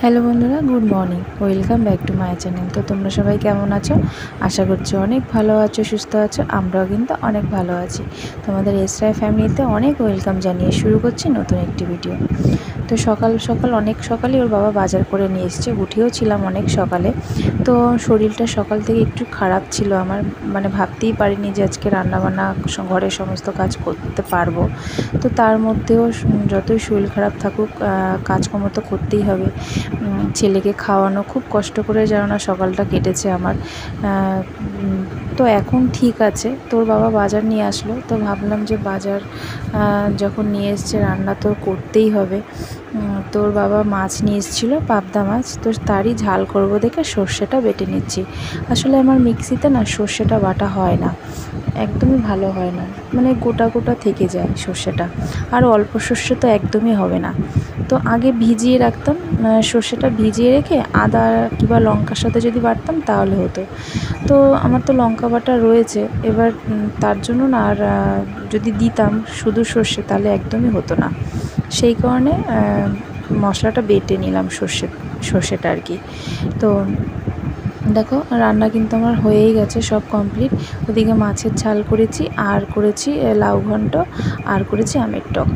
Hello বন্ধুরা, good morning, welcome back to my channel. তো তোমরা সবাই কেমন আছো? আশা করছি অনেক ভালো আছো, সুস্থ আছো। আমরাও কিন্তু অনেক ভালো আছি। তোমাদের এসরাই ফ্যামিলিতে অনেক ওয়েলকাম জানিয়ে শুরু করছি নতুন একটি ভিডিও। তো সকাল সকাল অনেক সকালে ওর বাবা বাজার করে নিয়ে এসছে। উঠেও ছিলাম অনেক সকালে। তো শরীরটা সকাল থেকে একটু খারাপ ছিল আমার, মানে ভাবতেই পারিনি যে আজকে রান্নাবান্না ঘরের সমস্ত কাজ করতে পারবো। তো তার মধ্যেও যতই শরীর খারাপ থাকুক, কাজকর্ম তো করতেই হবে। ছেলেকে খাওয়ানো খুব কষ্ট করে যেন না সকালটা কেটেছে আমার। তো এখন ঠিক আছে। তোর বাবা বাজার নিয়ে আসলো, তো ভাবলাম যে বাজার যখন নিয়ে এসছে রান্না তো করতেই হবে। তোর বাবা মাছ নিয়ে এসেছিলো, পাবদা মাছ, তো তারই ঝাল করব দেখে সর্ষেটা বেটে নিচ্ছি। আসলে আমার মিক্সিতে না সর্ষেটা বাটা হয় না, একদমই ভালো হয় না, মানে গোটা গোটা থেকে যায় সর্ষেটা। আর অল্প সর্ষে তো একদমই হবে না। তো আগে ভিজিয়ে রাখতাম, সর্ষেটা ভিজিয়ে রেখে আদা কিংবা লঙ্কার সাথে যদি বাটতাম তাহলে হতো। তো আমার তো লঙ্কা বাটা রয়েছে, এবার তার জন্য না আর যদি দিতাম শুধু সর্ষে তাহলে একদমই হতো না। সেই কারণে মশলাটা বেটে নিলাম, সর্ষেটা আর কি। তো দেখো রান্না কিন্তু আমার হয়েই গেছে, সব কমপ্লিট। ওদিকে মাছের ঝাল করেছি, আর করেছি লাউ ঘন্ট, আর করেছি আমের টক।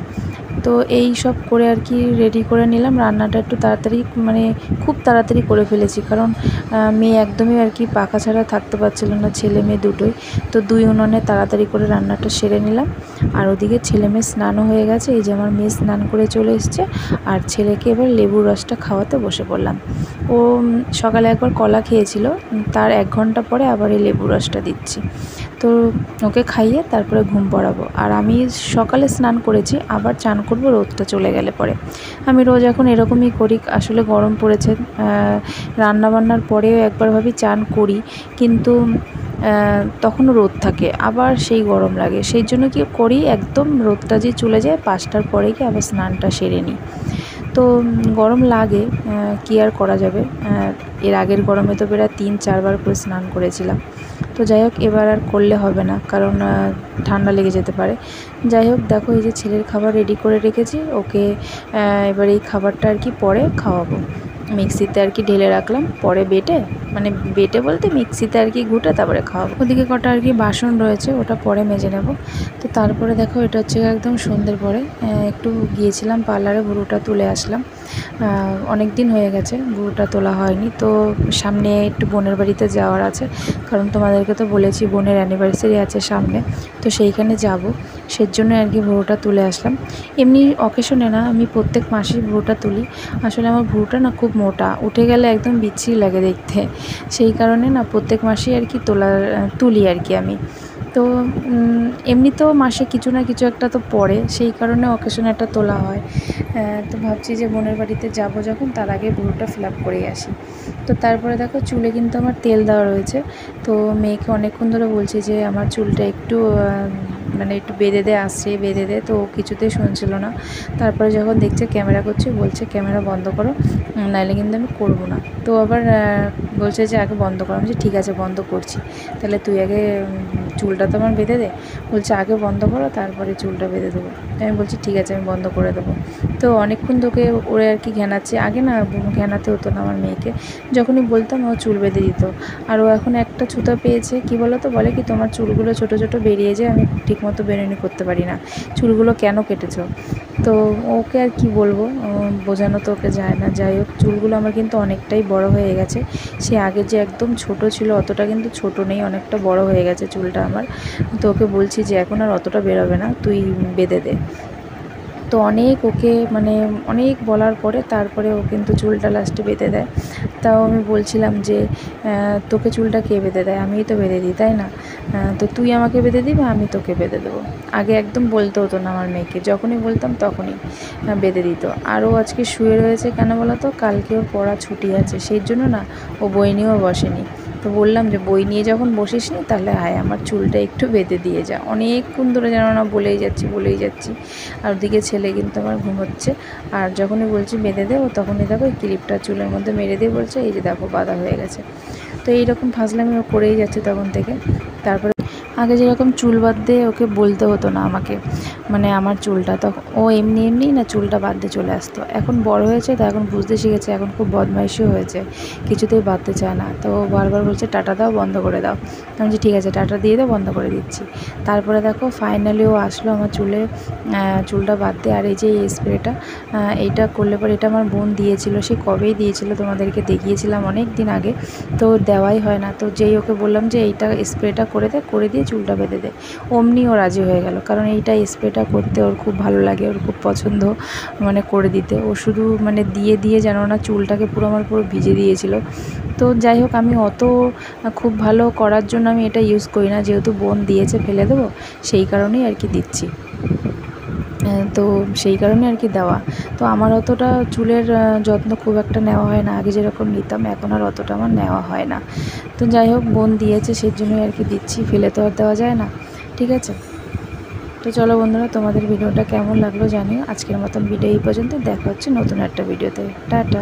তো এই সব করে আর কি রেডি করে নিলাম। রান্নাটা একটু তাড়াতাড়ি, মানে খুব তাড়াতাড়ি করে ফেলেছি, কারণ মেয়ে একদমই আর কি পাখা ছাড়া থাকতে পারছিল না, ছেলে মেয়ে দুটোই। তো দুই উনুনে তাড়াতাড়ি করে রান্নাটা সেরে নিলাম। আর ওদিকে ছেলে মেয়ে স্নানও হয়ে গেছে, এই যে আমার মেয়ে স্নান করে চলে এসছে। আর ছেলেকে এবার লেবুর রসটা খাওয়াতে বসে পড়লাম। ও সকালে একবার কলা খেয়েছিল, তার 1 ঘন্টা পরে আবার এই লেবুর রসটা দিচ্ছি। তো ওকে খাইয়ে তারপরে ঘুম পড়াবো। আর আমি সকালে স্নান করেছি, আবার চান করব রোদটা চলে গেলে পরে। আমি রোজ এখন এরকমই করি। আসলে গরম পড়েছে, রান্নাবান্নার পরেও একবার ভাবি চান করি, কিন্তু তখনও রোদ থাকে, আবার সেই গরম লাগে। সেই জন্য কি করি, একদম রোদটা যে চলে যায় 5টার পরে গিয়ে আবার স্নানটা সেরে নিই। তো গরম লাগে, কী আর করা যাবে। এর আগের গরমে তো প্রায় 3-4 বার করে স্নান করেছিলাম। তো যাই হোক, এবার আর করলে হবে না, কারণ ঠান্ডা লেগে যেতে পারে। যাই হোক, দেখো এই যে ছেলের খাবার রেডি করে রেখেছি, ওকে এবার এই খাবারটা আর কি পরে খাওয়াবো। মিক্সিতে আর কি ঢেলে রাখলাম, পরে বেটে, মানে বেটে বলতে মিক্সিতে আর কি ঘুটে তারপরে খাওয়াবো। ওদিকে কটা আর কি বাসন রয়েছে, ওটা পরে মেজে নেব। তো তারপরে দেখো এটা হচ্ছে একদম সন্ধ্যের পরে একটু গিয়েছিলাম পার্লারে, ভুরুটা তুলে আসলাম। অনেক দিন হয়ে গেছে ভুরুটা তোলা হয়নি। তো সামনে একটু বোনের বাড়িতে যাওয়ার আছে, কারণ তোমাদেরকে তো বলেছি বোনের অ্যানিভার্সারি আছে সামনে, তো সেইখানে যাব। সেজন্য আর কি ভুরুটা তুলে আসলাম। এমনি অকেশনে না, আমি প্রত্যেক মাসেই ভুরুটা তুলি। আসলে আমার ভুরুটা না খুব মোটা, উঠে গেলে একদম বিচ্ছিরি লাগে দেখতে। সেই কারণে না প্রত্যেক মাসেই আর কি তুলি আর কি আমি। তো এমনিতেও মাসে কিছু না কিছু একটা তো পড়ে, সেই কারণে অকেশনে একটা তোলা হয়। তো ভাবছি যে বোনের বাড়িতে যাব যখন, তার আগে ভুরুটা ফিল আপ করেই আসি। তো তারপরে দেখো চুলে কিন্তু আমার তেল দেওয়া রয়েছে। তো মেয়েকে অনেকক্ষণ ধরে বলছি যে আমার চুলটা একটু মানে একটু বেঁধে দে, আসছে বেঁধে দে, তো কিছুতেই শুনছিল না। তারপরে যখন দেখছে ক্যামেরা করছে, বলছে ক্যামেরা বন্ধ করো, নাহলে কিন্তু আমি করবো না। তো আবার বলছে যে আগে বন্ধ করো। আমি বলছি ঠিক আছে বন্ধ করছি, তাহলে তুই আগে চুলটা তো আমার বেঁধে দে। বলছে আগে বন্ধ করো তারপরে চুলটা বেঁধে দেবো। আমি বলছি ঠিক আছে আমি বন্ধ করে দেবো। তো অনেকক্ষণ তোকে ওরে আর কি ঘ্যানাচ্ছে। আগে না ঘ্যানাতে হতো না আমার মেয়েকে, যখনই বলতাম ও চুল বেঁধে দিত। আর ও এখন একটা ছুতা পেয়েছে, কি বলো তো, বলে কি তোমার চুলগুলো ছোটো ছোটো বেরিয়ে যায়, আমি ঠিকমতো বেরোনি করতে পারি না, চুলগুলো কেন কেটেছো। তো ওকে আর কি বলবো, বোঝানো তো ওকে যায় না। যাই হোক, চুলগুলো আমার কিন্তু অনেকটাই বড় হয়ে গেছে। সে আগে যে একদম ছোট ছিল অতটা কিন্তু ছোট নেই, অনেকটা বড় হয়ে গেছে চুলটা আমার। তো ওকে বলছি যে এখন আর অতটা বেরোবে না, তুই বেঁধে দে। তো অনেক ওকে মানে অনেক বলার পরে তারপরে ও কিন্তু চুলটা লাস্টে বেঁধে দেয়। তাও আমি বলছিলাম যে তোকে চুলটা কে বেঁধে দেয়, আমিই তো বেঁধে দিই, তাই না? তো তুই আমাকে বেঁধে দিবি, আমি তোকে বেঁধে দেবো। আগে একদম বলতে হতো না আমার মেয়েকে, যখনই বলতাম তখনই বেঁধে দিত। আর ও আজকে শুয়ে রয়েছে কেন বলো তো, কালকে ওর পড়া ছুটি আছে, সেই জন্য না ও বই নিয়েও বসেনি। তো বললাম যে বই নিয়ে যখন বসিস নি তাহলে আয় আমার চুলটা একটু বেঁধে দিয়ে যা। অনেকক্ষণ ধরে যেন না বলেই যাচ্ছি। আর ওদিকে ছেলে কিন্তু আমার ঘুমোচ্ছে। আর যখনই বলছি বেঁধে দে, ও তখনই দেখো এই ক্লিপটা চুলের মধ্যে মেরে দিয়ে বলছে এই যে দেখো বাঁধা হয়ে গেছে। তো এইরকম ফাজলামি ও করেই যাচ্ছে তখন থেকে। তারপরে আগে যেরকম চুল বাঁধতে ওকে বলতে হতো না আমাকে, মানে আমার চুলটা। তখন ও এমনি এমনিই না চুলটা বাঁধতে চলে আসতো। এখন বড় হয়েছে তো এখন বুঝতে শিখেছে, এখন খুব বদমাইশিও হয়েছে, কিছুতেই বাঁধতে চায় না। তো বারবার বলছে টাটা দাও, বন্ধ করে দাও। আমি বলছি ঠিক আছে টাটা দিয়ে দাও, বন্ধ করে দিচ্ছি। তারপরে দেখো ফাইনালি ও আসলো আমার চুলটা বাঁধতে। আর এই যে এই স্প্রেটা, এইটা করলে পরে, এটা আমার বোন দিয়েছিল, সে কবেই দিয়েছিল, তোমাদেরকে দেখিয়েছিলাম অনেক দিন আগে, তো দেওয়াই হয় না। তো যেই ওকে বললাম যে এইটা স্প্রেটা করে দে, করে দিয়ে চুলটা বেঁধে দে, অমনি ও রাজি হয়ে গেল। কারণ এইটা স্প্রেটা করতে ওর খুব ভালো লাগে, ওর খুব পছন্দ, মানে করে দিতে। ও শুধু মানে দিয়ে দিয়ে যেন না চুলটাকে আমার পুরো ভিজে দিয়েছিল। তো যাই হোক, আমি অত খুব ভালো করার জন্য আমি এটা ইউজ করি না, যেহেতু বোন দিয়েছে ফেলে দেবো, সেই কারণেই আর কি দিচ্ছি। তো সেই কারণে আর কি দেওয়া। তো আমার অতটা চুলের যত্ন খুব একটা নেওয়া হয় না, আগে যেরকম নিতাম এখন আর অতটা আমার নেওয়া হয় না। তো যাই হোক, বোন দিয়েছে সেই জন্যই আর কি দিচ্ছি, ফেলে তো আর দেওয়া যায় না, ঠিক আছে। তো চলো বন্ধুরা, তোমাদের ভিডিওটা কেমন লাগলো জানিও। আজকের মতন ভিডিও এই পর্যন্ত, দেখা হচ্ছে নতুন একটা ভিডিওতে। টাটা।